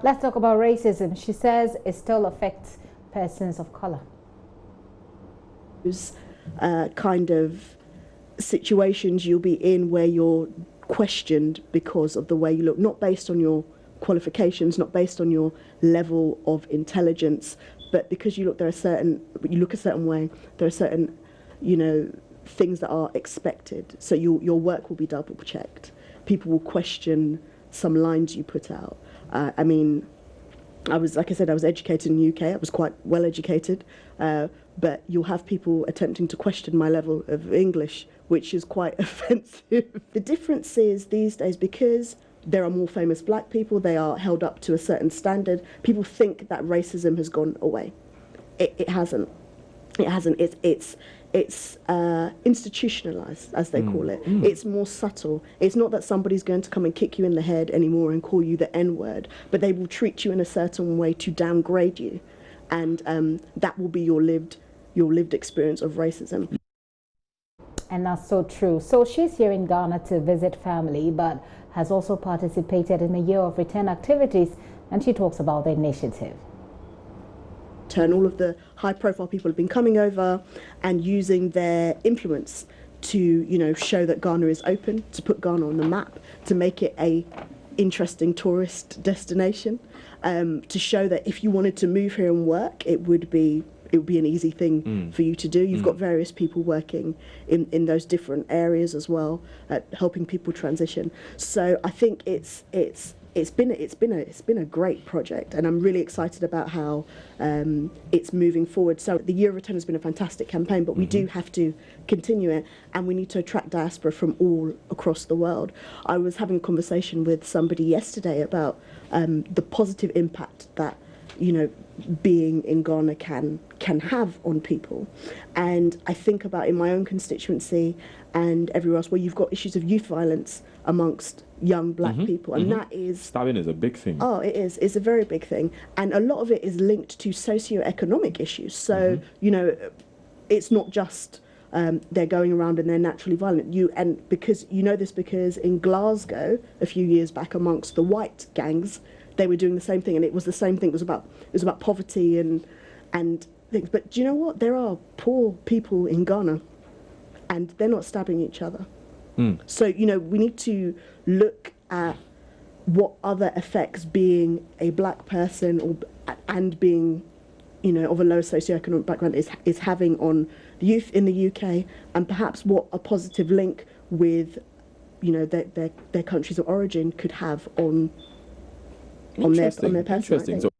Let's talk about racism. She says it still affects persons of color. Kind of situations you'll be in where you're questioned because of the way you look, not based on your qualifications, not based on your level of intelligence, but because you look a certain way, there are certain, things that are expected. So your work will be double checked. People will question some lines you put out. Like I said, I was educated in the UK. I was quite well educated, but you'll have people attempting to question my level of English, which is quite offensive. The difference is these days, because there are more famous black people, they are held up to a certain standard. People think that racism has gone away. It hasn't. It hasn't. It's institutionalized, as they call it. It's more subtle. It's not that somebody's going to come and kick you in the head anymore and call you the N-word, but they will treat you in a certain way to downgrade you, and that will be your lived experience of racism. And that's so true. So she's here in Ghana to visit family, but has also participated in the Year of Return activities, and she talks about the initiative. All of the high-profile people have been coming over and using their influence to, show that Ghana is open, to put Ghana on the map, to make it a interesting tourist destination, to show that if you wanted to move here and work, it would be an easy thing for you to do. You've got various people working in those different areas as well, helping people transition. So I think it's been a great project, and I'm really excited about how it's moving forward. So the Year of Return has been a fantastic campaign, but we do have to continue it, and we need to attract diaspora from all across the world. I was having a conversation with somebody yesterday about the positive impact that being in Ghana can have on people, and I think about in my own constituency and everywhere else where you've got issues of youth violence amongst young black people, and that is stabbing is a big thing. Oh, it is. It's a very big thing, and a lot of it is linked to socio-economic issues. So it's not just they're going around and they're naturally violent. Because in Glasgow a few years back amongst the white gangs, they were doing the same thing, and it was the same thing. It was about poverty and things. But do you know what? There are poor people in Ghana, and they're not stabbing each other. So we need to look at what other effects being a black person and being of a low socioeconomic background is having on the youth in the UK, and perhaps what a positive link with their countries of origin could have on their personal.